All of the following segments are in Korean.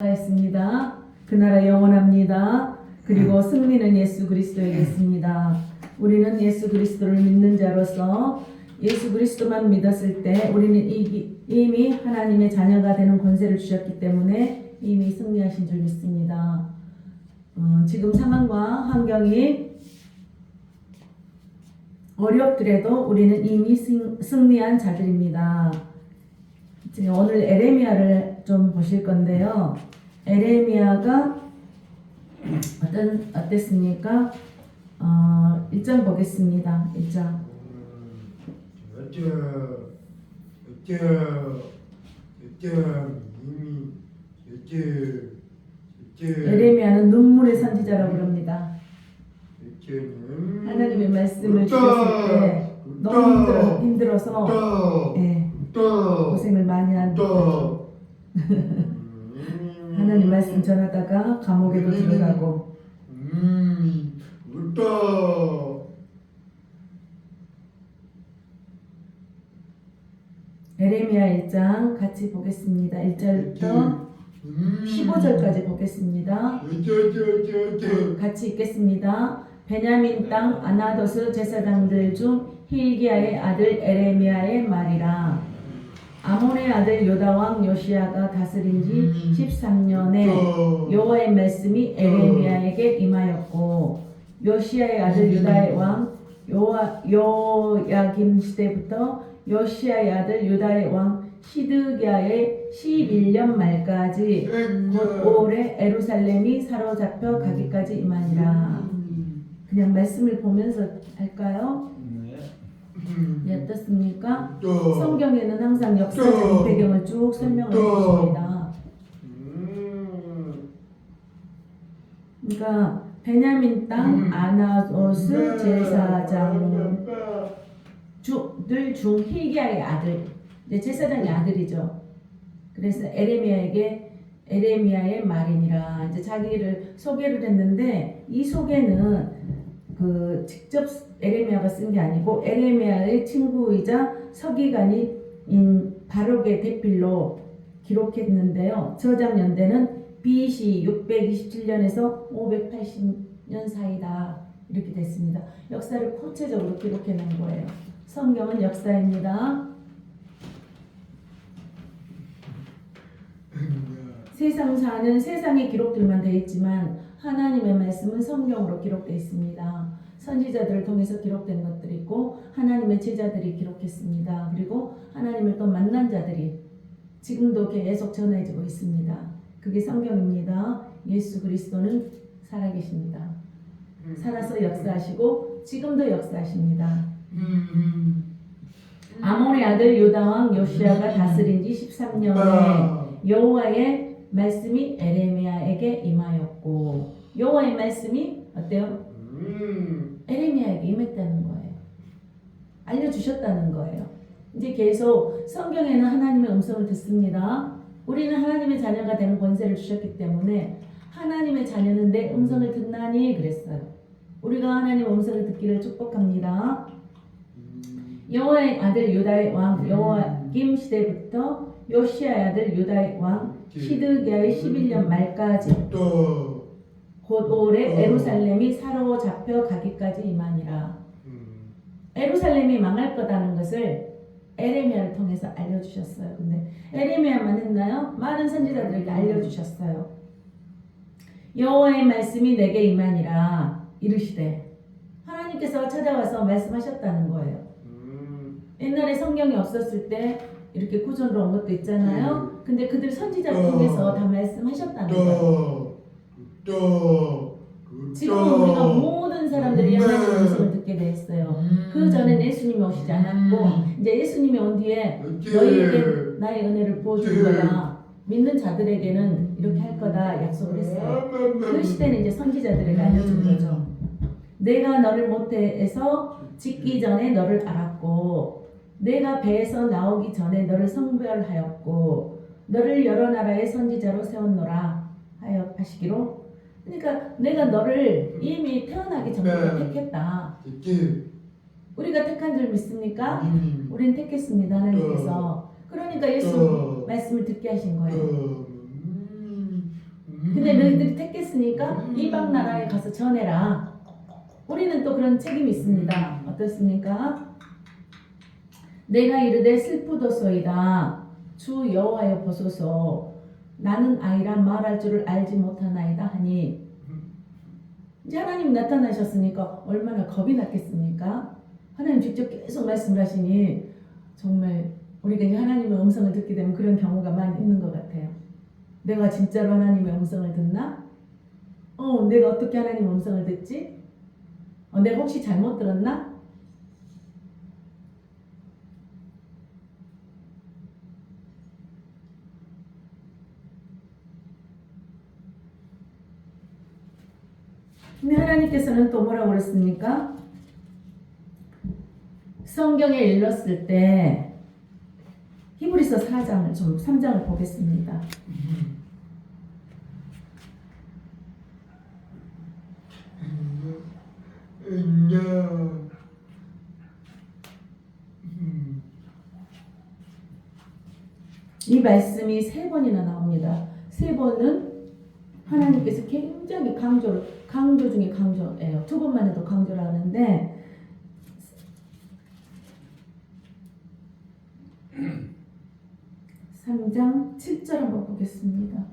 기록하였습니다. 그 나라 영원합니다. 그리고 승리는 예수 그리스도에게 있습니다. 우리는 예수 그리스도를 믿는 자로서 예수 그리스도만 믿었을 때 우리는 이미 하나님의 자녀가 되는 권세를 주셨기 때문에 이미 승리하신 줄 믿습니다. 지금 상황과 환경이 어렵더라도 우리는 이미 승리한 자들입니다. 지금 오늘 에레미야를 좀 보실 건데요. 에레미야가 어땠습니까? 1장 보겠습니다. 1장. 에레미야는 눈물의 선지자라고 부릅니다. 하나님의 말씀을 주셨을 때 너무 힘들어서 고생을 많이 한 거죠. 하나님 말씀 전하다가 감옥에도 들어가고 에레미야 1장 같이 보겠습니다. 1절부터 15절까지 보겠습니다. 같이 읽겠습니다. 베냐민 땅 아나도스 제사장들 중 힐기야의 아들 에레미야의 말이라. 아몬의 아들 요다왕 요시야가 다스린 지 13년에 여호와의 말씀이 에레미야에게 임하였고, 요시야의 아들 유다의 왕 요야김 시대부터 요시야의 아들 유다의 왕 시드기야의 11년 말까지 곧 올해 에루살렘이 사로잡혀 가기까지 임하니라. 그냥 말씀을 보면서 할까요? 네, 어떻습니까? 성경에는 항상 역사적인 배경을 쭉 설명을 해주십니다. 그러니까 베냐민 땅 아나도스 제사장들 중 힐기야의 아들, 이제 제사장의 아들이죠. 그래서 에레미야의 말이니라. 이제 자기를 소개를 했는데 이 소개는 직접 에레미야가 쓴 게 아니고 에레미야의 친구이자 서기관인 바룩의 대필로 기록했는데요. 저작 연대는 BC 627년에서 580년 사이다 이렇게 됐습니다. 역사를 구체적으로 기록해 놓은 거예요. 성경은 역사입니다. 세상사는 세상의 기록들만 되어 있지만 하나님의 말씀은 성경으로 기록되어 있습니다. 선지자들을 통해서 기록된 것들이 있고 하나님의 제자들이 기록했습니다. 그리고 하나님을 또 만난 자들이 지금도 계속 전해지고 있습니다. 그게 성경입니다. 예수 그리스도는 살아계십니다. 살아서 역사하시고 지금도 역사하십니다. 아몬의 아들 요다왕 요시야가 다스린 지 13년에 여호와의 말씀이 에레미야에게 임하였고, 여호와의 말씀이 어때요? 에레미야에게 임했다는 거예요. 알려주셨다는 거예요. 이제 계속 성경에는 하나님의 음성을 듣습니다. 우리는 하나님의 자녀가 되는 권세를 주셨기 때문에 하나님의 자녀는 내 음성을 듣나니 그랬어요. 우리가 하나님의 음성을 듣기를 축복합니다. 여호와의 아들 유다의 왕 요야김 시대부터 요시야의 아들 유다의 왕 시드기야의 11년 말까지 곧 올해 에루살렘이 사로잡혀 가기까지 임하니라. 에루살렘이 망할 거다는 것을 에레미야를 통해서 알려주셨어요. 근데 에레미야만 했나요? 많은 선지자들에게 알려주셨어요. 여호와의 말씀이 내게 임하니라 이르시되, 하나님께서 찾아와서 말씀하셨다는 거예요. 옛날에 성경이 없었을 때 이렇게 구전으로 온 것도 있잖아요. 근데 그들 선지자를 통해서 다 말씀하셨다는 거예요. 지금은 우리가 모든 사람들이 하나님의 음성을 듣게 되었어요. 그 전에 예수님이 오시지 않았고 이제 예수님이 온 뒤에 너희에게 나의 은혜를 부어줄 거야. 믿는 자들에게는 이렇게 할 거다 약속을 했어요. 그 시대는 이제 선지자들에게 알려준 거죠. 내가 너를 모태에서 짓기 전에 너를 알았고, 내가 배에서 나오기 전에 너를 성별하였고, 너를 여러 나라의 선지자로 세웠노라 하시기로. 그러니까 내가 너를 이미 태어나기 전부터 택했다. 우리가 택한 줄 믿습니까? 우리는 택했습니다. 하나님께서. 그러니까 예수 말씀을 듣게 하신 거예요. 근데 너희들이 택했으니까 이방 나라에 가서 전해라. 우리는 또 그런 책임이 있습니다. 어떻습니까? 내가 이르되 슬프도소이다. 주 여호와여 보소서. 나는 아이라 말할 줄을 알지 못하나이다 하니, 이제 하나님 나타나셨으니까 얼마나 겁이 났겠습니까? 하나님 직접 계속 말씀을 하시니 정말 우리가 이제 하나님의 음성을 듣게 되면 그런 경우가 많이 있는 것 같아요. 내가 진짜로 하나님의 음성을 듣나? 내가 어떻게 하나님의 음성을 듣지? 내가 혹시 잘못 들었나? 근데 하나님께서는 또 뭐라고 그랬습니까? 성경에 읽었을 때 히브리서 4장을 좀 3장을 보겠습니다. 이 말씀이 3번이나 나옵니다. 3번은 하나님께서 굉장히 강조 중에 강조예요. 2번만 해도 강조를 하는데, 3장 7절 한번 보겠습니다.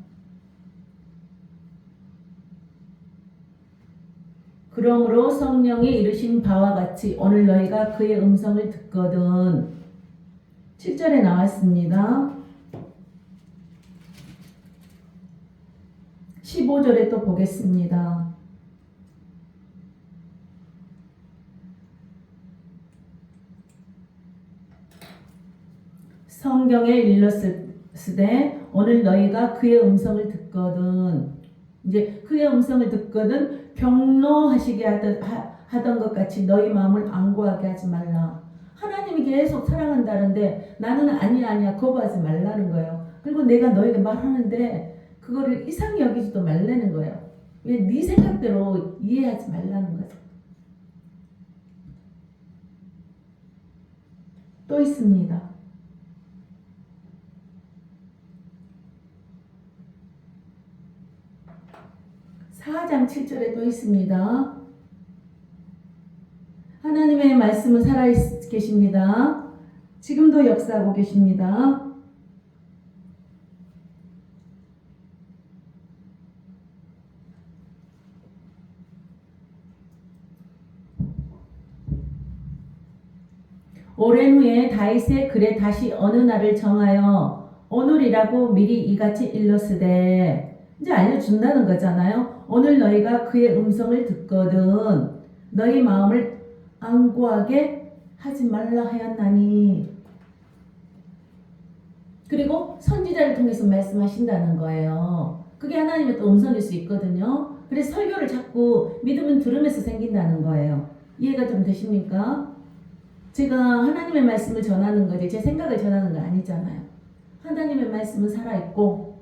그러므로 성령이 이르신 바와 같이 오늘 너희가 그의 음성을 듣거든. 7절에 나왔습니다. 15절에 또 보겠습니다. 성경에 일렀으되 오늘 너희가 그의 음성을 듣거든. 이제 그의 음성을 듣거든 경노하시게 하던 것 같이 너희 마음을 안고하게 하지 말라. 하나님이 계속 사랑한다는데 나는 아니야 거부하지 말라는 거예요. 그리고 내가 너에게 말하는데 그거를 이상히 여기지도 말라는 거예요. 왜 네 생각대로 이해하지 말라는 거죠. 또 있습니다. 4장 7절에 또 있습니다. 하나님의 말씀은 살아계십니다. 지금도 역사하고 계십니다. 오랜 후에 다윗의 글에 다시 어느 날을 정하여 오늘이라고 미리 이같이 일렀으되, 이제 알려준다는 거잖아요. 오늘 너희가 그의 음성을 듣거든 너희 마음을 안고하게 하지 말라 하였나니. 그리고 선지자를 통해서 말씀하신다는 거예요. 그게 하나님의 또 음성일 수 있거든요. 그래서 설교를 자꾸 믿음은 들으면서 생긴다는 거예요. 이해가 좀 되십니까? 제가 하나님의 말씀을 전하는 거지 제 생각을 전하는 거 아니잖아요. 하나님의 말씀은 살아있고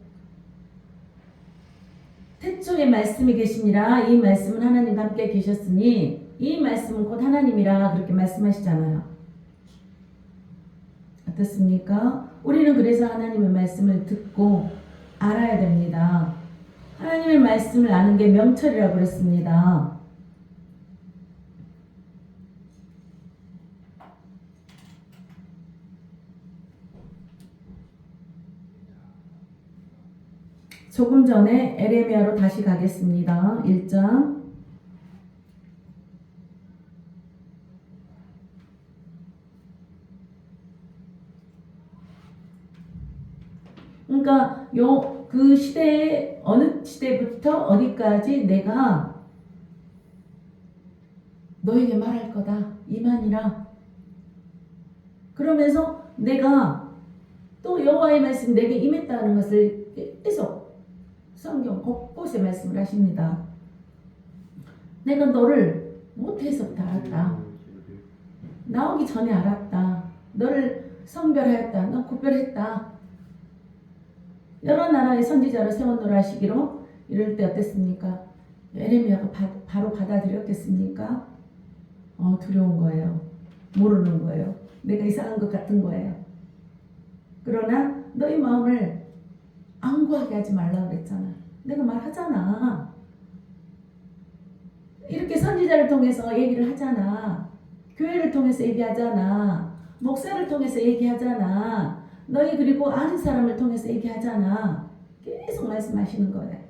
태초에 말씀이 계시니라. 이 말씀은 하나님과 함께 계셨으니 이 말씀은 곧 하나님이라 그렇게 말씀하시잖아요. 어떻습니까? 우리는 그래서 하나님의 말씀을 듣고 알아야 됩니다. 하나님의 말씀을 아는 게 명철이라고 그랬습니다. 조금 전에 에레미야로 다시 가겠습니다. 1장 그러니까 그 시대에 어느 시대부터 어디까지 내가 너에게 말할 거다. 이만이라. 그러면서 내가 또 여호와의 말씀 내게 임했다는 것을 계속 성경 곳곳에 말씀을 하십니다. 내가 너를 모태에서부터 알았다. 나오기 전에 알았다. 너를 선별하였다. 너 구별했다. 여러 나라의 선지자를 세워놓으라 하시기로. 이럴 때 어땠습니까? 에레미야가 바로 받아들였겠습니까? 두려운 거예요. 모르는 거예요. 내가 이상한 것 같은 거예요. 그러나 너희 마음을 안구하게 하지 말라고 그랬잖아. 내가 자기가 말하잖아. 이렇게 선지자를 통해서 얘기를 하잖아. 교회를 통해서 얘기하잖아. 목사를 통해서 얘기하잖아. 너희 그리고 아는 사람을 통해서 얘기하잖아. 계속 말씀하시는 거예요.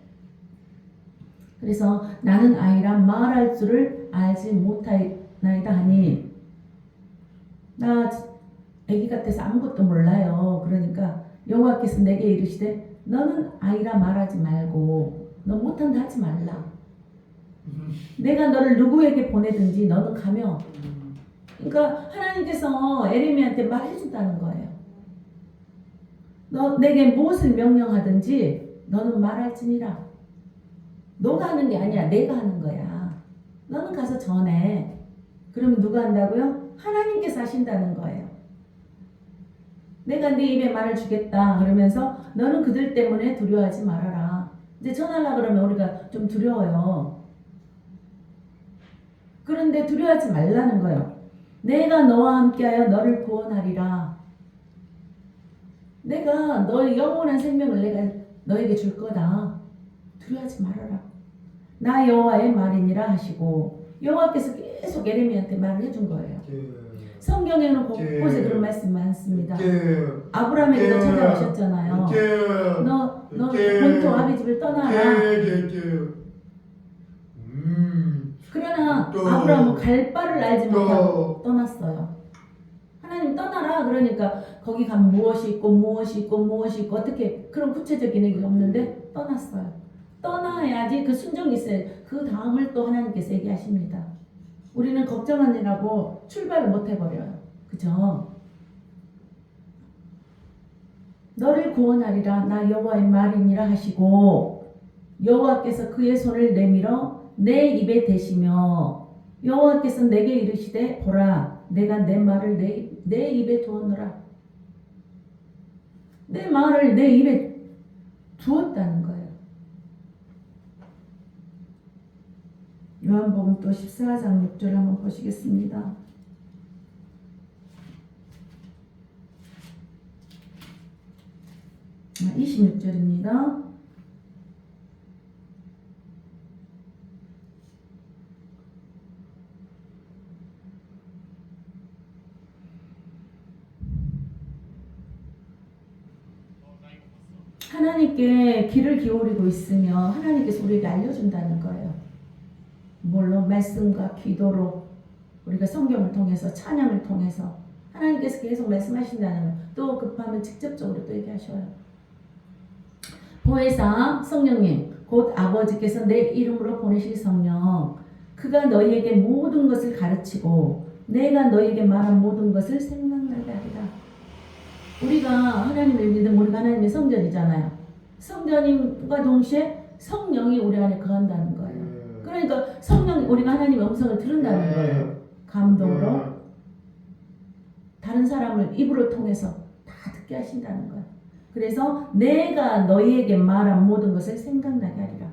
그래서 나는 아이라 말할 줄을 알지 못하나이다 하니, 나 아기 같아서 아무것도 몰라요. 그러니까 여호와께서 내게 이르시되 너는 아이라 말하지 말고 너 못한다 하지 말라. 내가 너를 누구에게 보내든지 너는 가며. 그러니까 하나님께서 에레미야한테 말해준다는 거예요. 너 내게 무엇을 명령하든지 너는 말할지니라. 너가 하는 게 아니야. 내가 하는 거야. 너는 가서 전해. 그러면 누가 한다고요? 하나님께서 하신다는 거예요. 내가 네 입에 말을 주겠다 그러면서 너는 그들 때문에 두려워하지 말아라. 이제 전하려고 그러면 우리가 좀 두려워요. 그런데 두려워하지 말라는 거예요. 내가 너와 함께하여 너를 구원하리라. 내가 너의 영원한 생명을 내가 너에게 줄 거다. 두려워하지 말아라. 나 여호와의 말이니라 하시고, 여호와께서 계속 예레미야한테 말을 해준 거예요. 성경에는 곳곳에 그런 말씀 많습니다. 아브라함에게도 찾아오셨잖아요. 너 본토 아비 집을 떠나라. 그러나 아브라함은 갈 바를 알지 못하고 떠났어요. 하나님 떠나라 그러니까 거기 가면 무엇이 있고 무엇이 있고 무엇이 있고 어떻게 그런 구체적인 얘기가 없는데 떠났어요. 떠나야지 그 순종이 있어요. 그 다음을 또 하나님께서 얘기하십니다. 우리는 걱정하느라고 출발을 못 해버려요. 그죠? 너를 구원하리라 나 여호와의 말이니라 하시고, 여호와께서 그의 손을 내밀어 내 입에 대시며, 여호와께서 내게 이르시되 보라 내가 내 말을 내 입에 두었노라. 내 말을 내 입에 두었다는 거예요. 요한복음 또 14장 6절 한번 보시겠습니다. 아, 26절입니다. 하나님께 귀를 기울이고 있으며 하나님께서 우리에게 알려준다는 거예요. 물론 말씀과 기도로 우리가 성경을 통해서 찬양을 통해서 하나님께서 계속 말씀하신다는 거예요. 또 급하면 직접적으로 또 얘기하셔요. 보혜사 성령님 곧 아버지께서 내 이름으로 보내실 성령, 그가 너희에게 모든 것을 가르치고 내가 너희에게 말한 모든 것을 생각나게 하리라. 우리가 하나님을 믿으면 우리가 하나님의 성전이잖아요. 성전임과 동시에 성령이 우리 안에 거한다는 거예요. 그러니까 성령, 우리가 하나님의 음성을 들은다는 거예요. 감동으로 다른 사람을 입으로 통해서 다 듣게 하신다는 거예요. 그래서 내가 너희에게 말한 모든 것을 생각나게 하리라.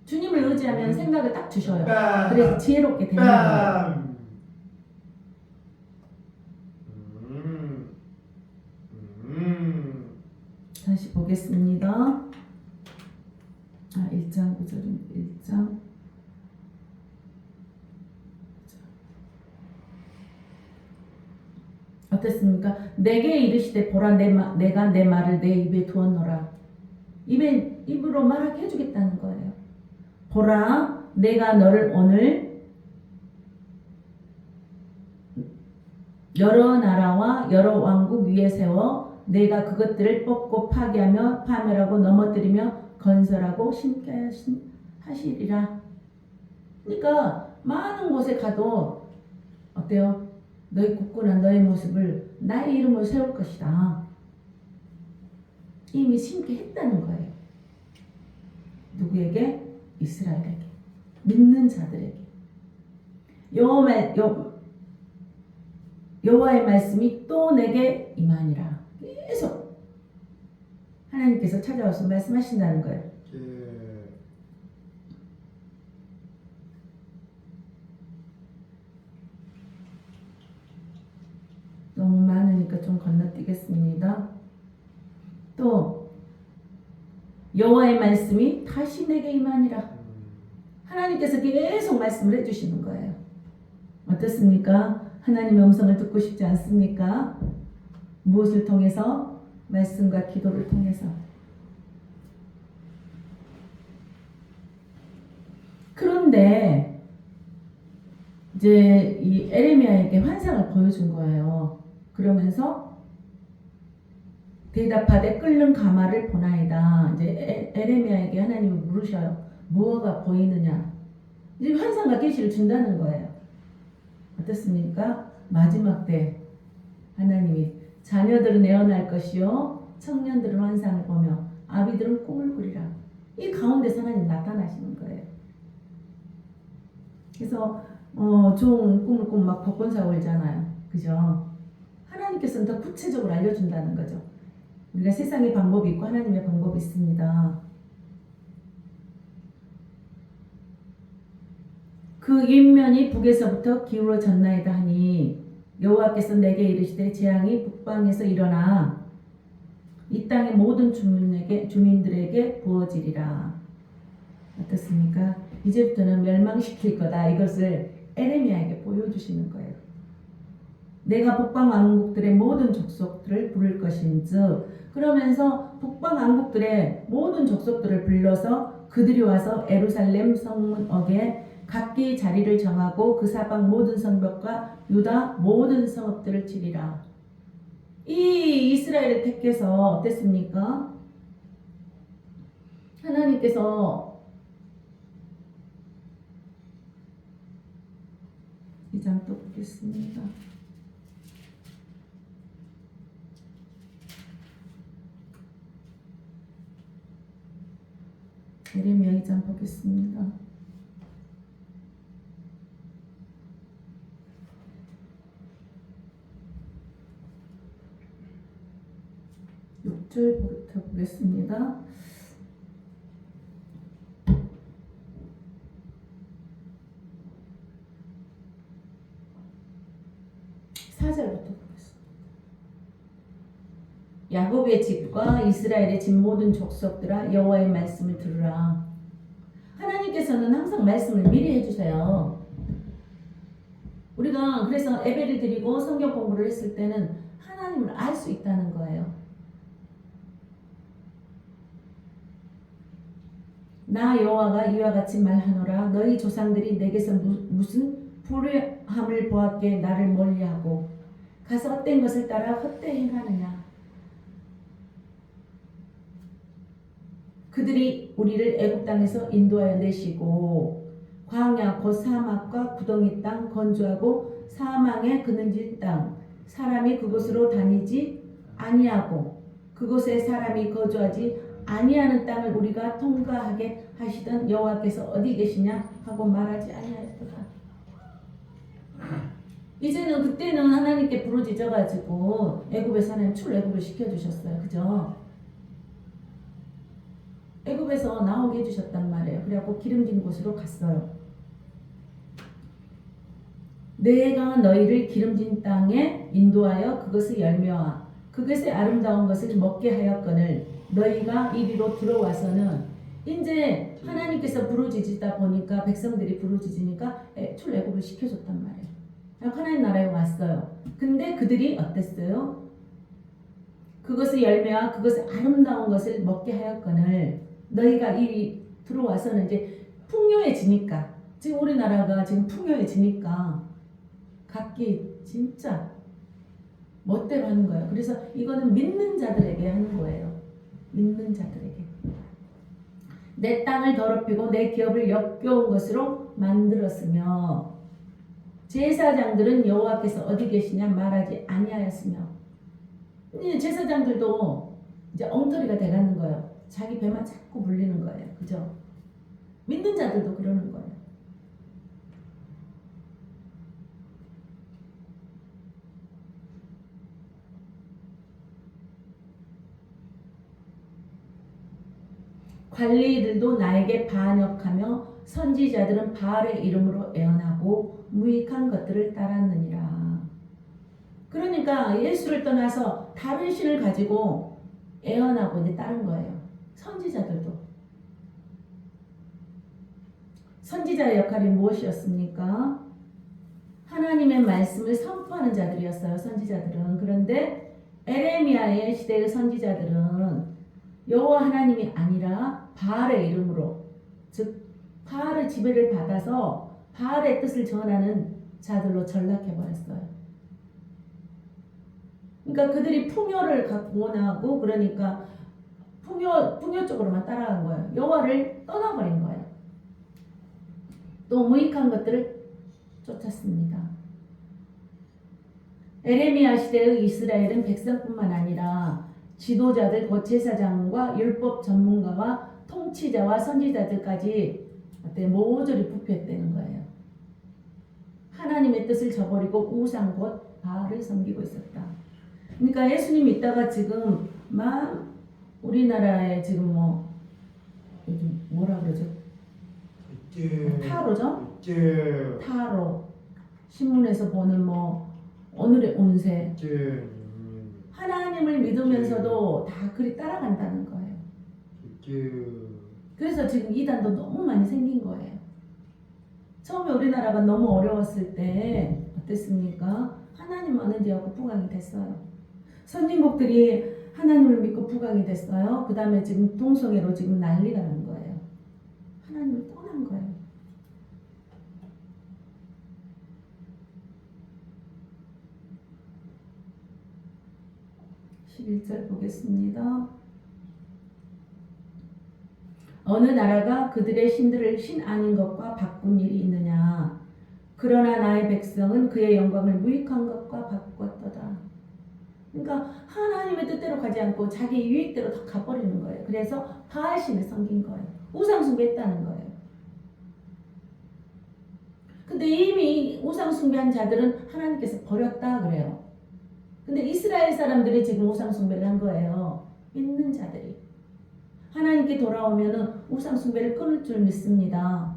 주님을 의지하면 생각을 딱 주셔요. 그래서 지혜롭게 되는 거예요. 다시 보겠습니다. 1장 9절입니다. 1장 어땠습니까? 내게 이르시되 보라 내가 내 말을 내 입에 두었노라. 입으로 말하게 해주겠다는 거예요. 보라 내가 너를 오늘 여러 나라와 여러 왕국 위에 세워 내가 그것들을 뽑고 파괴하며 파멸하고 넘어뜨리며 건설하고 심게 하시리라. 그러니까 많은 곳에 가도 어때요? 너희 굳건한 너의 모습을 나의 이름으로 세울 것이다. 이미 심게 했다는 거예요. 누구에게? 이스라엘에게. 믿는 자들에게. 여호와의 말씀이 또 내게 임하니라. 계속 하나님께서 찾아와서 말씀하신다는 거예요. 너무 많으니까 좀 건너뛰겠습니다. 또 여호와의 말씀이 다시 내게 임하니라. 하나님께서 계속 말씀을 해주시는 거예요. 어떻습니까? 하나님의 음성을 듣고 싶지 않습니까? 무엇을 통해서? 말씀과 기도를 통해서. 그런데 이제 이 에레미야에게 환상을 보여준 거예요. 그러면서 대답하되 끓는 가마를 보나이다. 이제 에레미야에게 하나님이 물으셔요. 무엇가 보이느냐? 이제 환상과 계시를 준다는 거예요. 어떻습니까? 마지막 때 하나님이 자녀들은 애어날 것이요 청년들은 환상을 보며 아비들은 꿈을 꾸리라. 이 가운데서 하나님 나타나시는 거예요. 그래서 좋은 꿈을 꾸면 막 복권사 올잖아요. 그죠? 하나님께서는 더 구체적으로 알려준다는 거죠. 우리가 세상의 방법이 있고 하나님의 방법이 있습니다. 그 인면이 북에서부터 기울어졌나이다 하니 여호와께서 내게 이르시되 재앙이 북방에서 일어나 이 땅의 모든 주민들에게 부어지리라. 어떻습니까? 이제부터는 멸망시킬 거다. 이것을 에레미야에게 보여주시는 거예요. 내가 북방 왕국들의 모든 족속들을 부를 것인즉, 그러면서 북방 왕국들의 모든 족속들을 불러서 그들이 와서 예루살렘 성문역에 각기 자리를 정하고 그 사방 모든 성벽과 유다 모든 성읍들을 치리라. 이 이스라엘을 택해서 어땠습니까? 하나님께서 이 장 또 보겠습니다. 예레미야 2장 보겠습니다. 6절부터 보겠습니다. 4절부터 보겠습니다. 야곱의 집과 이스라엘의 집 모든 족속들아 여호와의 말씀을 들으라. 하나님께서는 항상 말씀을 미리 해주세요. 우리가 그래서 예배를 드리고 성경 공부를 했을 때는 하나님을 알 수 있다는 거예요. 나 여호와가 이와 같이 말하노라. 너희 조상들이 내게서 무슨 불의함을 보았기에 나를 멀리하고 가서 헛된 것을 따라 헛되이 행하느냐. 그들이 우리를 애굽 땅에서 인도하여 내시고 광야 곧 사막과 구덩이 땅 건조하고 사망에 그늘진 땅 사람이 그곳으로 다니지 아니하고 그곳에 사람이 거주하지 아니하는 땅을 우리가 통과하게 하시던 여호와께서 어디 계시냐 하고 말하지 아니하였도다. 이제는 그때는 하나님께 부르짖어 가지고 애굽에서 하나님 출애굽을 시켜주셨어요. 그죠? 애굽에서 나오게 해주셨단 말이에요. 그래갖고 기름진 곳으로 갔어요. 내가 너희를 기름진 땅에 인도하여 그것의 열매와 그것의 아름다운 것을 먹게 하였거늘 너희가 이리로 들어와서는 이제 하나님께서 부르짖다 보니까 백성들이 부르짖으니까 출애굽을 시켜줬단 말이에요. 하나님 나라에 왔어요. 근데 그들이 어땠어요? 그것의 열매와 그것의 아름다운 것을 먹게 하였거늘 너희가 이리 들어와서는 이제 풍요해지니까 지금 우리나라가 지금 풍요해지니까 각기 진짜 멋대로 하는 거예요. 그래서 이거는 믿는 자들에게 하는 거예요. 믿는 자들에게. 내 땅을 더럽히고 내 기업을 역겨운 것으로 만들었으며 제사장들은 여호와께서 어디 계시냐 말하지 아니하였으며 이제 제사장들도 이제 엉터리가 돼가는 거예요. 자기 배만 자꾸 물리는 거예요. 그죠? 믿는 자들도 그러는 거예요. 관리들도 나에게 반역하며 선지자들은 바알의 이름으로 애언하고 무익한 것들을 따랐느니라. 그러니까 예수를 떠나서 다른 신을 가지고 애언하고 이제 따른 거예요. 선지자들도. 선지자의 역할이 무엇이었습니까? 하나님의 말씀을 선포하는 자들이었어요. 선지자들은. 그런데 에레미야의 시대의 선지자들은 여호와 하나님이 아니라 바알의 이름으로, 즉 바알의 지배를 받아서 바알의 뜻을 전하는 자들로 전락해버렸어요. 그러니까 그들이 풍요를 갖고 원하고, 그러니까 풍요 쪽으로만 따라간 거예요. 여호와를 떠나버린 거예요. 또 무익한 것들을 쫓았습니다. 에레미야 시대의 이스라엘은 백성뿐만 아니라 지도자들, 제사장과 율법 전문가와 통치자와 선지자들까지 모조리 부패했다는 거예요. 하나님의 뜻을 저버리고 우상 곧 바알을 섬기고 있었다. 그러니까 예수님 있다가 지금 막 우리나라에 지금 뭐 요즘 뭐라 그러죠? 타로죠? 타로. 신문에서 보는 뭐 오늘의 운세. 하나님을 믿으면서도 다 그리 따라간다는 거예요. 그래서 지금 이단도 너무 많이 생긴 거예요. 처음에 우리나라가 너무 어려웠을 때 어땠습니까? 하나님 아는지하고 부강이 됐어요. 선진국들이 하나님을 믿고 부강이 됐어요. 그 다음에 지금 동성애로 지금 난리가 난 거예요. 하나님을 떠난 거예요. (11절) 보겠습니다. 어느 나라가 그들의 신들을 신 아닌 것과 바꾼 일이 있느냐? 그러나 나의 백성은 그의 영광을 무익한 것과 바꿨도다. 그러니까 하나님의 뜻대로 가지 않고 자기 유익대로 다 가버리는 거예요. 그래서 바알신을 섬긴 거예요. 우상숭배했다는 거예요. 근데 이미 우상숭배한 자들은 하나님께서 버렸다 그래요. 근데 이스라엘 사람들이 지금 우상숭배를 한 거예요. 믿는 자들이. 하나님께 돌아오면은 우상숭배를 끊을 줄 믿습니다.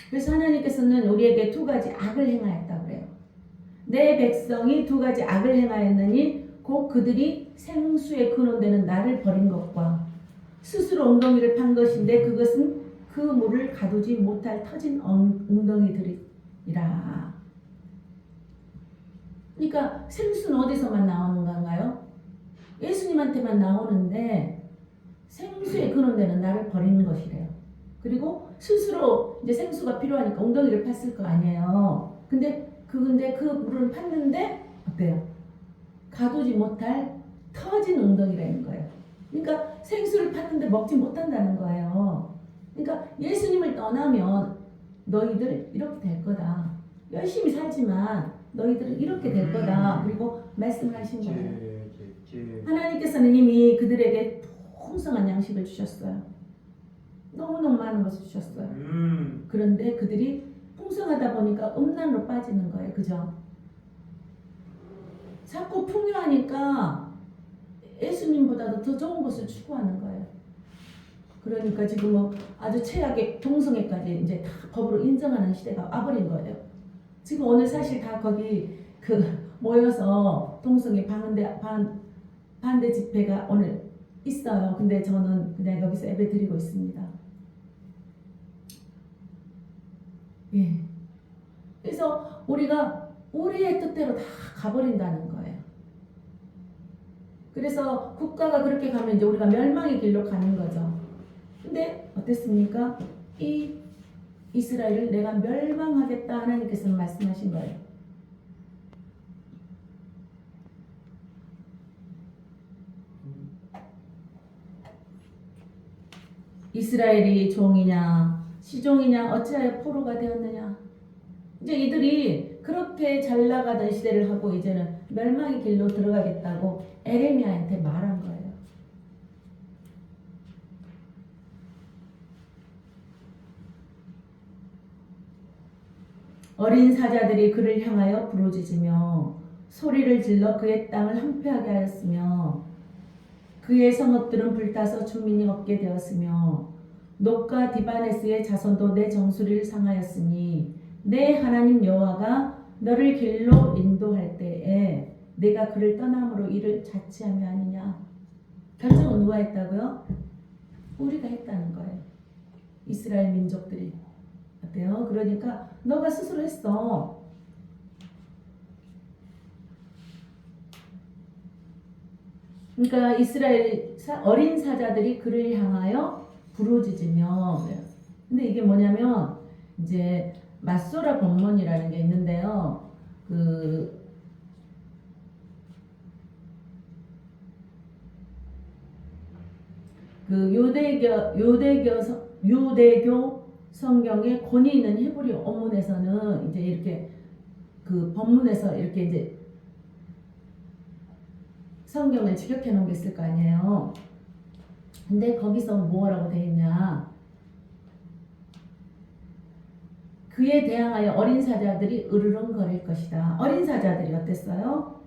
그래서 하나님께서는 우리에게 두 가지 악을 행하였다 그래요. 내 백성이 두 가지 악을 행하였느니 곧 그들이 생수에 근원되는 나를 버린 것과 스스로 엉덩이를 판 것인데 그것은 그 물을 가두지 못할 터진 엉덩이들이라. 그러니까 생수는 어디서만 나오는 건가요? 예수님한테만 나오는데 생수에 근원되는 나를 버리는 것이래요. 그리고 스스로 이제 생수가 필요하니까 엉덩이를 팠을 거 아니에요. 근데 그 물을 팠는데 어때요? 가두지 못할 터진 엉덩이라는 거예요. 그러니까 생수를 팠는데 먹지 못한다는 거예요. 그러니까 예수님을 떠나면 너희들 이렇게 될 거다. 열심히 살지만 너희들은 이렇게 될 거다. 그리고 말씀을 하신 거예요. 하나님께서는 이미 그들에게 풍성한 양식을 주셨어요. 너무너무 많은 것을 주셨어요. 그런데 그들이 풍성하다 보니까 음란으로 빠지는 거예요. 그죠? 자꾸 풍요하니까 예수님보다도 더 좋은 것을 추구하는 거예요. 그러니까 지금 뭐 아주 최악의 동성애까지 이제 다 법으로 인정하는 시대가 와버린 거예요. 지금 오늘 사실 다 거기 모여서 동성애 반대 집회가 오늘 있어요. 근데 저는 그냥 여기서 예배 드리고 있습니다. 예. 그래서 우리가 우리의 뜻대로 다 가버린다는 거예요. 그래서 국가가 그렇게 가면 이제 우리가 멸망의 길로 가는 거죠. 근데 어땠습니까? 이 이스라엘을 내가 멸망하겠다 하나님께서는 말씀하신 거예요. 이스라엘이 종이냐 시종이냐 어찌하여 포로가 되었느냐. 이제 이들이 그렇게 잘 나가던 시대를 하고 이제는 멸망의 길로 들어가겠다고 에레미야한테 말한 거예요. 어린 사자들이 그를 향하여 부르짖으며 소리를 질러 그의 땅을 황폐하게 하였으며 그의 성읍들은 불타서 주민이 없게 되었으며 녹과 디바네스의 자손도 내 정수리를 상하였으니 내 하나님 여호와가 너를 길로 인도할 때에 내가 그를 떠남으로 이를 자치함이 아니냐. 결정은 누가 했다고요? 우리가 했다는 거예요. 이스라엘 민족들이. 어때요? 그러니까 너가 스스로 했어. 그러니까 이스라엘 어린 사자들이 그를 향하여 부르짖으며. 근데 이게 뭐냐면 이제 마소라 본문이라는 게 있는데요. 유대교 성경에 권위 있는 히브리 원문에서는 이제 이렇게 그 본문에서 이렇게 이제 성경을 직역해 놓은 게 있을 거 아니에요. 근데 거기서 뭐라고 되어 있냐? 그에 대항하여 어린 사자들이 으르렁거릴 것이다. 어린 사자들이 어땠어요?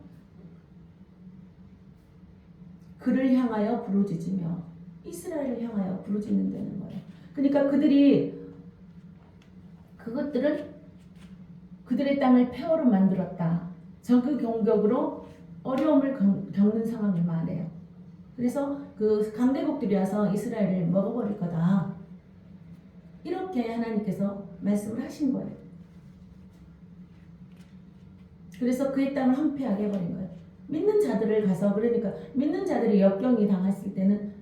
그를 향하여 부르짖으며 이스라엘을 향하여 부르짖는다는 거예요. 그러니까 그것들은 그들의 땅을 폐허로 만들었다. 적의 공격으로 어려움을 겪는 상황을 말해요. 그래서 그 강대국들이 와서 이스라엘을 먹어버릴 거다. 이렇게 하나님께서 말씀을 하신 거예요. 그래서 그의 땅을 황폐하게 해버린 거예요. 믿는 자들을 가서, 그러니까 믿는 자들이 역경이 당했을 때는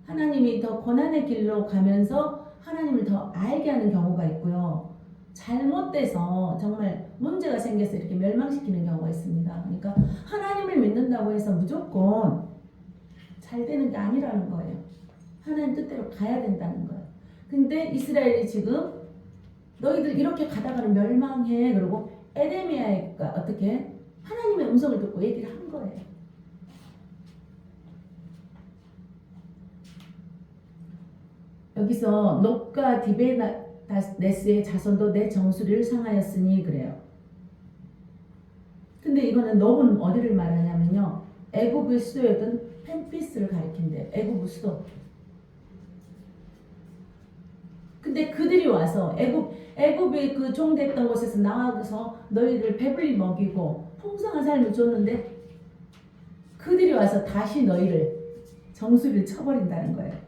하나님이 더 고난의 길로 가면서 하나님을 더 알게 하는 경우가 있고요. 잘못돼서 정말 문제가 생겨서 이렇게 멸망시키는 경우가 있습니다. 그러니까 하나님을 믿는다고 해서 무조건 잘 되는 게 아니라는 거예요. 하나님 뜻대로 가야 된다는 거예요. 근데 이스라엘이 지금 너희들 이렇게 가다가는 멸망해. 그러고 에레미야가 어떻게 하나님의 음성을 듣고 얘기를 한 거예요. 여기서 놋과 디베네스의 자손도 내 정수리를 상하였으니 그래요. 근데 이거는 놋은 어디를 말하냐면요. 애굽의 수도였던 펜피스를 가리킨대요. 애굽의 수도. 근데 그들이 와서 애굽의 그 종됐던 곳에서 나와서 너희들 배불리 먹이고 풍성한 삶을 줬는데 그들이 와서 다시 너희를 정수리를 쳐버린다는 거예요.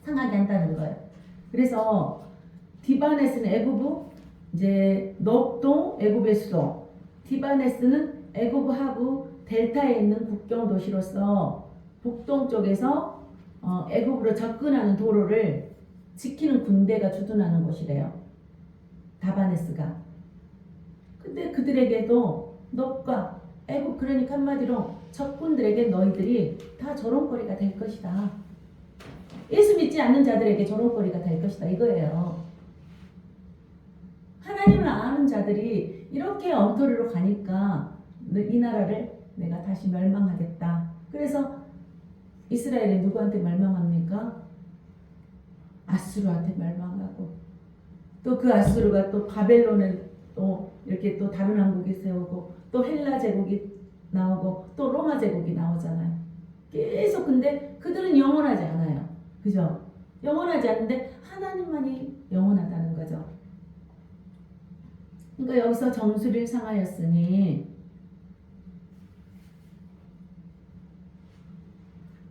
상하게 한다는 거예요. 그래서 디바네스는 애굽, 이제 놋도 애굽의 수도, 디바네스는 애굽하고 델타에 있는 국경 도시로서 북동쪽에서 애굽으로 접근하는 도로를 지키는 군대가 주둔하는 곳이래요. 다바네스가. 근데 그들에게도 놋과 애굽, 그러니까 한마디로 적군들에게 너희들이 다 조롱거리가 될 것이다. 예수 믿지 않는 자들에게 조롱거리가 될 것이다. 이거예요. 하나님을 아는 자들이 이렇게 엉터리로 가니까 이 나라를 내가 다시 멸망하겠다. 그래서 이스라엘이 누구한테 멸망합니까? 아수르한테 멸망하고, 또 그 아수르가 또 바벨론을 또 이렇게 또 다른 왕국이 세우고, 또 헬라 제국이 나오고, 또 로마 제국이 나오잖아요. 계속. 근데 그들은 영원하지 않아요. 그죠? 영원하지 않는데 하나님만이 영원하다는 거죠. 그러니까 여기서 정수리를 상하였으니,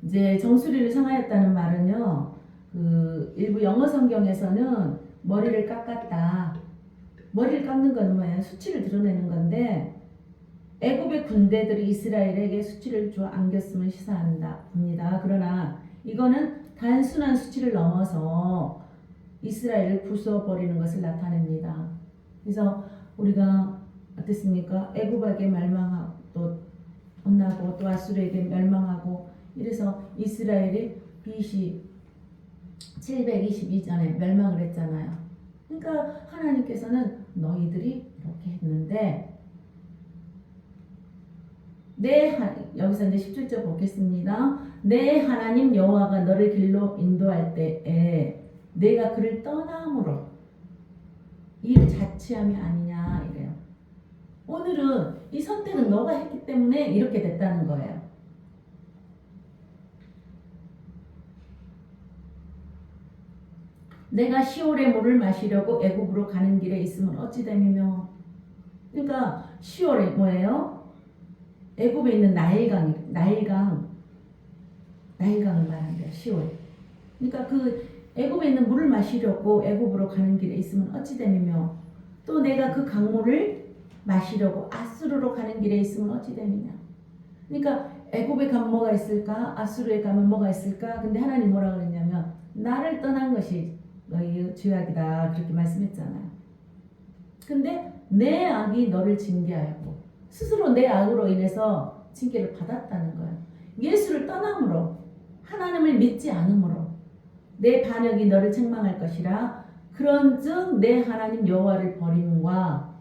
이제 정수리를 상하였다는 말은요, 일부 영어 성경에서는 머리를 깎았다. 머리를 깎는 건 뭐예요? 수치를 드러내는 건데, 애굽의 군대들이 이스라엘에게 수치를 주어 안겼음을 시사합니다. 그러나 이거는 단순한 수치를 넘어서 이스라엘을 부숴버리는 것을 나타냅니다. 그래서 우리가 어땠습니까? 애굽에게 멸망하고 또 혼나고 또 아수르에게 멸망하고, 이래서 이스라엘이 BC 722전에 멸망을 했잖아요. 그러니까 하나님께서는 너희들이 이렇게 했는데, 여기서 이제 17절 보겠습니다. 내 하나님 여호와가 너를 길로 인도할 때에 내가 그를 떠남으로 이를 자치함이 아니냐 이래요. 오늘은 이 선택은 너가 했기 때문에 이렇게 됐다는 거예요. 내가 시올의 물을 마시려고 애굽으로 가는 길에 있으면 어찌 됨이며. 그러니까 시올이 뭐예요? 애굽에 있는 나일강을 말한대요. 시올. 그러니까 그 애굽에 있는 물을 마시려고 애굽으로 가는 길에 있으면 어찌 됨이며, 또 내가 그 강물을 마시려고 아수르로 가는 길에 있으면 어찌 됨이냐. 그러니까 애굽에 가면 뭐가 있을까? 아수르에 가면 뭐가 있을까? 근데 하나님 뭐라 그랬냐면 나를 떠난 것이 너희의 죄악이다, 그렇게 말씀했잖아요. 근데 내 악이 너를 징계하였고, 스스로 내 악으로 인해서 징계를 받았다는 거예요. 예수를 떠남으로, 하나님을 믿지 않음으로 내 반역이 너를 책망할 것이라. 그런즉 내 하나님 여호와를 버림과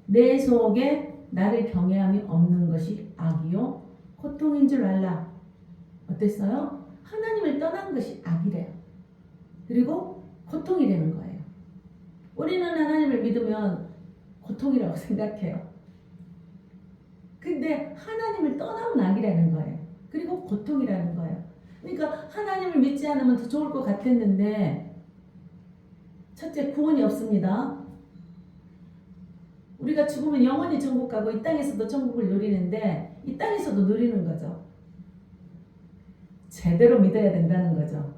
내 속에 나를 경외함이 없는 것이 악이요 고통인 줄 알라. 어땠어요? 하나님을 떠난 것이 악이래요. 그리고 고통이 되는 거예요. 우리는 하나님을 믿으면 고통이라고 생각해요. 근데 하나님을 떠나면 악이라는 거예요. 그리고 고통이라는 거예요. 그러니까 하나님을 믿지 않으면 더 좋을 것 같았는데, 첫째, 구원이 없습니다. 우리가 죽으면 영원히 천국 가고 이 땅에서도 천국을 누리는데, 이 땅에서도 누리는 거죠. 제대로 믿어야 된다는 거죠.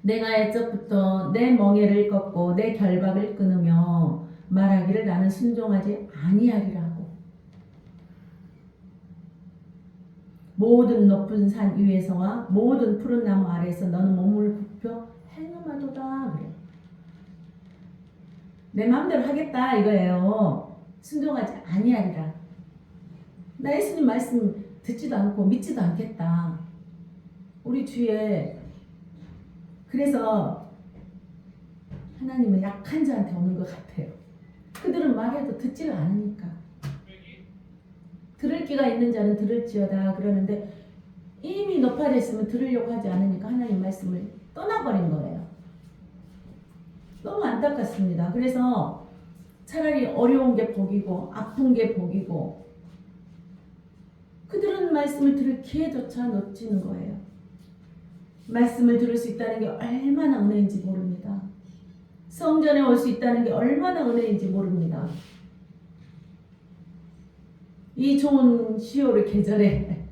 내가 애적부터 내 멍에를 꺾고 내 결박을 끊으며 말하기를 나는 순종하지 아니하리라고. 모든 높은 산 위에서와 모든 푸른 나무 아래에서 너는 몸을 굽혀 행음하도다 그래요. 내 마음대로 하겠다 이거예요. 순종하지 아니하리라. 나 예수님 말씀 듣지도 않고 믿지도 않겠다. 우리 주에, 그래서 하나님은 약한 자한테 오는 것 같아요. 그들은 말해도 듣지를 않으니까. 들을 귀가 있는 자는 들을지어다 그러는데, 이미 높아져 있으면 들으려고 하지 않으니까 하나님 말씀을 떠나버린 거예요. 너무 안타깝습니다. 그래서 차라리 어려운 게 복이고 아픈 게 복이고, 그들은 말씀을 들을 기회조차 놓치는 거예요. 말씀을 들을 수 있다는 게 얼마나 은혜인지 모릅니다. 성전에 올 수 있다는 게 얼마나 은혜인지 모릅니다. 이 좋은 10월의 계절에,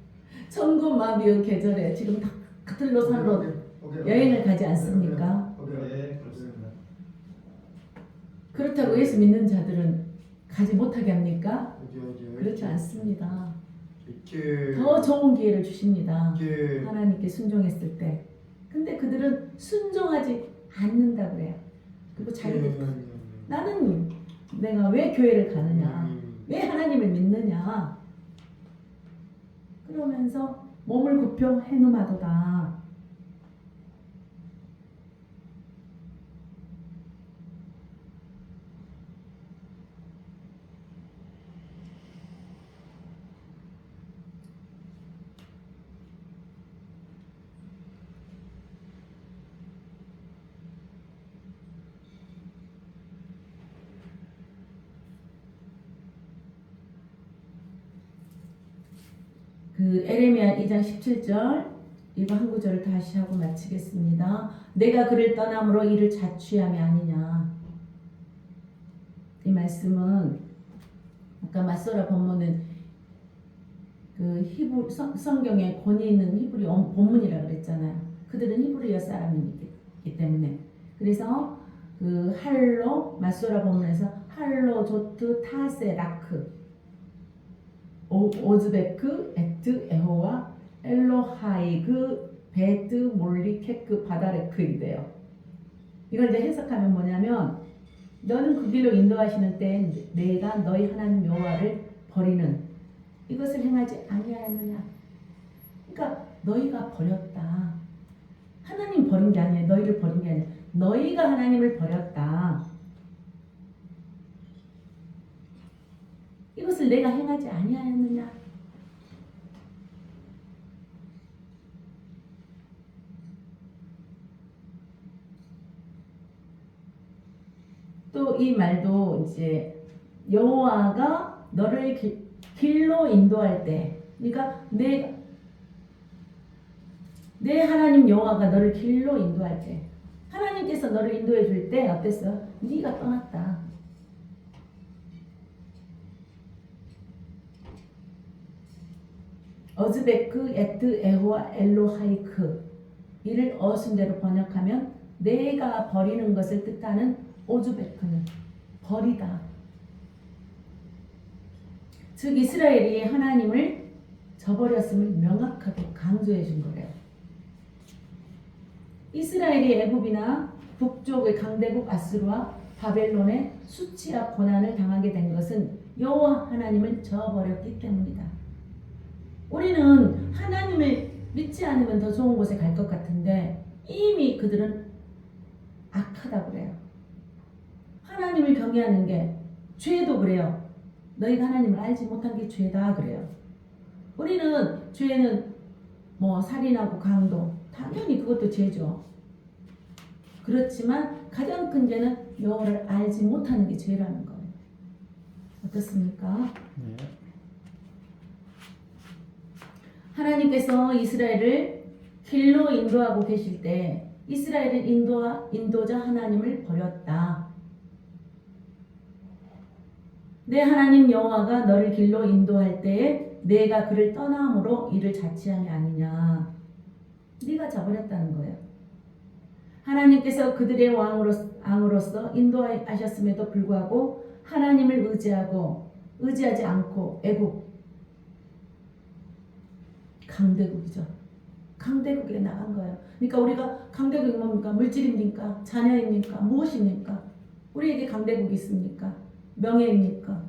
천군만비의 계절에 지금 다 들로 산로 여행을 가지 않습니까? 네, 그렇습니다. 그렇다고 예수 믿는 자들은 가지 못하게 합니까? 그렇지 않습니다. 더 좋은 기회를 주십니다. 하나님께 순종했을 때. 근데 그들은 순종하지 않는다 그래요. 그리고 자기들, 나는 내가 왜 교회를 가느냐, 왜 하나님을 믿느냐, 그러면서 몸을 굽혀 행음하도다. 그 에레미야 2장 17절, 이거 한 구절을 다시 하고 마치겠습니다. 내가 그를 떠남으로 이를 자취함이 아니냐. 이 말씀은 아까 맞소라 본문은 그 히브리 성경에 권위 있는 히브리 본문이라 그랬잖아요. 그들은 히브리어 사람이기 때문에. 그래서 그 할로 맞소라 본문에서 할로 조트 타세 라크 오즈베크 에트 에호와 엘로하이그 베트 몰리케크 바다레크이래요. 이걸 이제 해석하면 뭐냐면, 너는 그 길로 인도하시는 때에 내가 너희 하나님 여호와를 버리는 이것을 행하지 아니하였느냐. 그러니까 너희가 버렸다. 하나님 버린 게 아니에요. 너희를 버린 게 아니에요. 너희가 하나님을 버렸다. 이것을 내가 행하지 아니하였느냐. 이 말도 이제 여호와가 너를 길로 인도할 때, 그러니까 내 하나님 여호와가 너를 길로 인도할 때, 하나님께서 너를 인도해 줄 때 어땠어? 네가 떠났다. 어즈베크 에트 에호와 엘로하이크, 이를 어순대로 번역하면 내가 버리는 것을 뜻하는 오즈베크는 버리다. 즉 이스라엘이 하나님을 저버렸음을 명확하게 강조해 준 거래요. 이스라엘이 애굽이나 북쪽의 강대국 아수르와 바벨론의 수치와 고난을 당하게 된 것은 여호와 하나님을 저버렸기 때문이다. 우리는 하나님을 믿지 않으면 더 좋은 곳에 갈 것 같은데 이미 그들은 악하다고 그래요. 하나님을 경외하는 게, 죄도 그래요. 너희가 하나님을 알지 못한 게 죄다 그래요. 우리는 죄는 뭐 살인하고 강도, 당연히 그것도 죄죠. 그렇지만 가장 큰 죄는 여호와를 알지 못하는 게 죄라는 거예요. 어떻습니까? 네. 하나님께서 이스라엘을 길로 인도하고 계실 때 이스라엘은 인도자 하나님을 버렸다. 내 하나님 여호와가 너를 길로 인도할 때에 내가 그를 떠남으로 이를 자치함이 아니냐. 네가 저버렸다는 거예요. 하나님께서 그들의 왕으로서 인도하셨음에도 불구하고 하나님을 의지하지 않고 애국, 강대국이죠. 강대국에 나간 거예요. 그러니까 우리가 강대국이 뭡니까? 물질입니까? 자녀입니까? 무엇입니까? 우리에게 강대국이 있습니까? 명예입니까?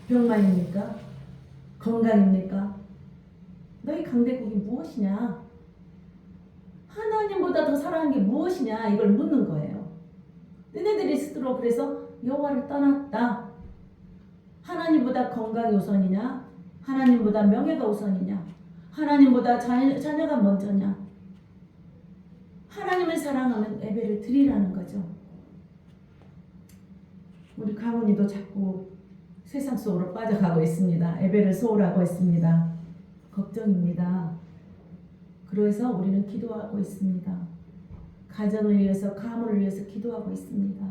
병만입니까? 건강입니까? 너희 강대국이 무엇이냐? 하나님보다 더 사랑하는 게 무엇이냐? 이걸 묻는 거예요. 너네들이 스스로 그래서 여호와를 떠났다. 하나님보다 건강이 우선이냐? 하나님보다 명예가 우선이냐? 하나님보다 자녀가 먼저냐? 하나님을 사랑하면 예배를 드리라는 거죠. 우리 강훈이도 자꾸 세상 속으로 빠져가고 있습니다. 예배를 소홀하고 있습니다. 걱정입니다. 그래서 우리는 기도하고 있습니다. 가정을 위해서, 가문을 위해서 기도하고 있습니다.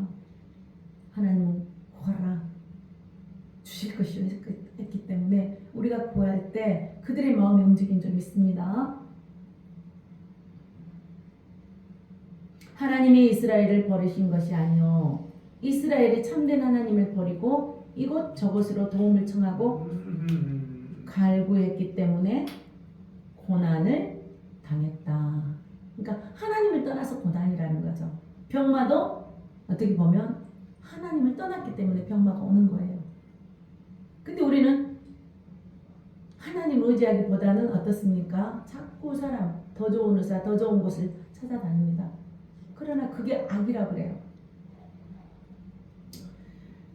하나님은 구하라 주실 것이 했기 때문에 우리가 구할 때 그들의 마음이 움직인 줄 믿습니다. 하나님이 이스라엘을 버리신 것이 아니요, 이스라엘이 참된 하나님을 버리고 이곳저곳으로 도움을 청하고 갈구했기 때문에 고난을 당했다. 그러니까 하나님을 떠나서 고난이라는 거죠. 병마도 어떻게 보면 하나님을 떠났기 때문에 병마가 오는 거예요. 근데 우리는 하나님 의지하기보다는 어떻습니까? 자꾸 사람, 더 좋은 의사, 더 좋은 곳을 찾아다닙니다. 그러나 그게 악이라 그래요.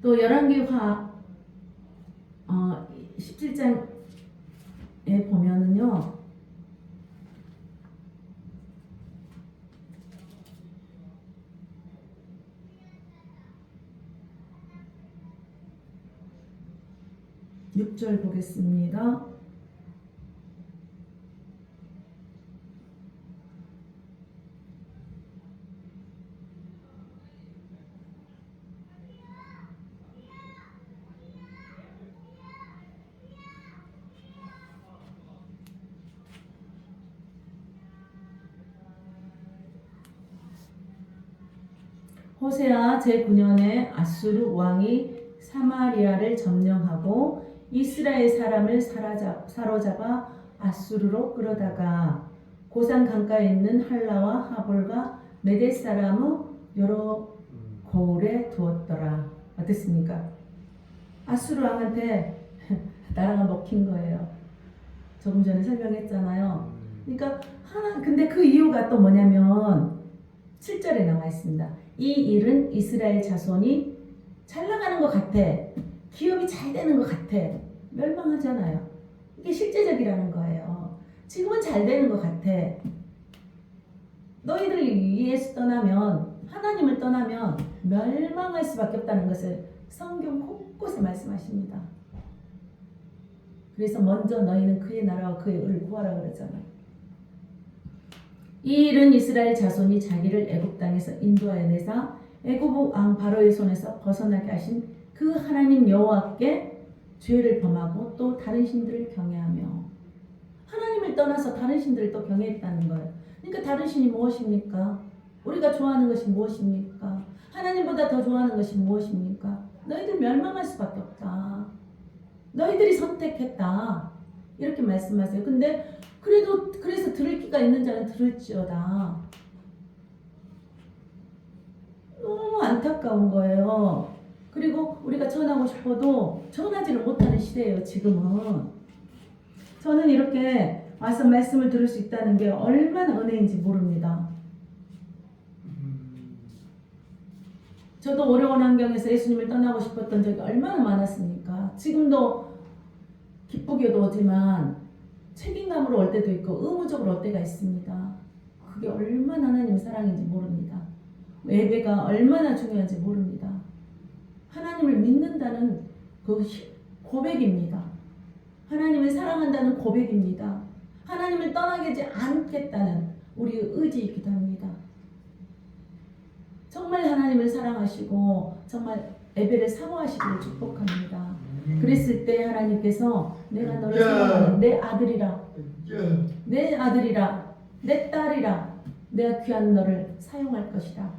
또 열왕기하 17장에 보면은요, (6절) 보겠습니다. 호세아 제9년에 아수르 왕이 사마리아를 점령하고 이스라엘 사람을 사로잡아 아수르로 끌어다가 고산 강가에 있는 할라와 하볼과 메대 사람의 여러 고을에 두었더라. 어땠습니까? 아수르 왕한테 나라가 먹힌 거예요. 조금 전에 설명했잖아요. 그러니까 근데 그 이유가 또 뭐냐면 7절에 나와 있습니다. 이 일은 이스라엘 자손이 잘 나가는 것 같아, 기업이 잘 되는 것 같아, 멸망하잖아요. 이게 실제적이라는 거예요. 지금은 잘 되는 것 같아. 너희들 예수 떠나면 하나님을 떠나면 멸망할 수밖에 없다는 것을 성경 곳곳에 말씀하십니다. 그래서 먼저 너희는 그의 나라와 그의 의를 구하라 그러잖아요. 이 일은 이스라엘 자손이 자기를 애굽 땅에서 인도하여 내사 애굽 왕 바로의 손에서 벗어나게 하신 그 하나님 여호와께 죄를 범하고 또 다른 신들을 경외하며, 하나님을 떠나서 다른 신들을 또 경외했다는 거예요. 그러니까 다른 신이 무엇입니까? 우리가 좋아하는 것이 무엇입니까? 하나님보다 더 좋아하는 것이 무엇입니까? 너희들 멸망할 수밖에 없다. 너희들이 선택했다. 이렇게 말씀하세요. 근데 그래서 들을 귀가 있는 자는 들을지어다. 너무 안타까운 거예요. 그리고 우리가 전하고 싶어도 전하지를 못하는 시대예요, 지금은. 저는 이렇게 와서 말씀을 들을 수 있다는 게 얼마나 은혜인지 모릅니다. 저도 어려운 환경에서 예수님을 떠나고 싶었던 적이 얼마나 많았습니까? 지금도 기쁘게도 오지만 책임감으로 올 때도 있고 의무적으로 올 때가 있습니다. 그게 얼마나 하나님의 사랑인지 모릅니다. 예배가 얼마나 중요한지 모릅니다. 하나님을 믿는다는 그 고백입니다. 하나님을 사랑한다는 고백입니다. 하나님을 떠나게 하지 않겠다는 우리의 의지이기도 합니다. 정말 하나님을 사랑하시고 정말 예배를 사모하시기를 축복합니다. 그랬을 때 하나님께서 내가 너를 사랑하는 내 아들이라, 내 아들이라, 내 딸이라, 내가 귀한 너를 사용할 것이다.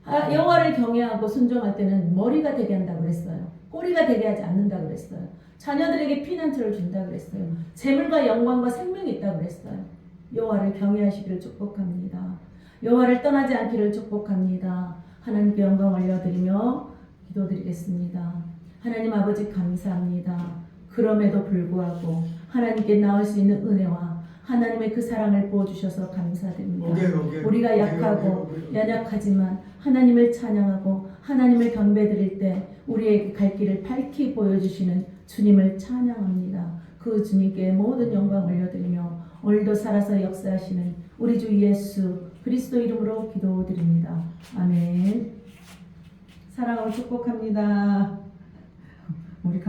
여호와를 경외하고 순종할 때는 머리가 되게 한다고 그랬어요. 꼬리가 되게 하지 않는다고 그랬어요. 자녀들에게 피난처를 준다고 그랬어요. 재물과 영광과 생명이 있다고 그랬어요. 여호와를 경외하시기를 축복합니다. 여호와를 떠나지 않기를 축복합니다. 하나님께 영광 올려드리며 기도드리겠습니다. 하나님 아버지 감사합니다. 그럼에도 불구하고 하나님께 나올 수 있는 은혜와 하나님의 그 사랑을 부어주셔서 감사드립니다. 우리가 약하고 연약하지만 하나님을 찬양하고 하나님을 경배드릴 때 우리에게 갈 길을 밝히 보여주시는 주님을 찬양합니다. 그 주님께 모든 영광 올려드리며 오늘도 살아서 역사하시는 우리 주 예수 그리스도 이름으로 기도드립니다. 아멘. 사랑하고 축복합니다. 우리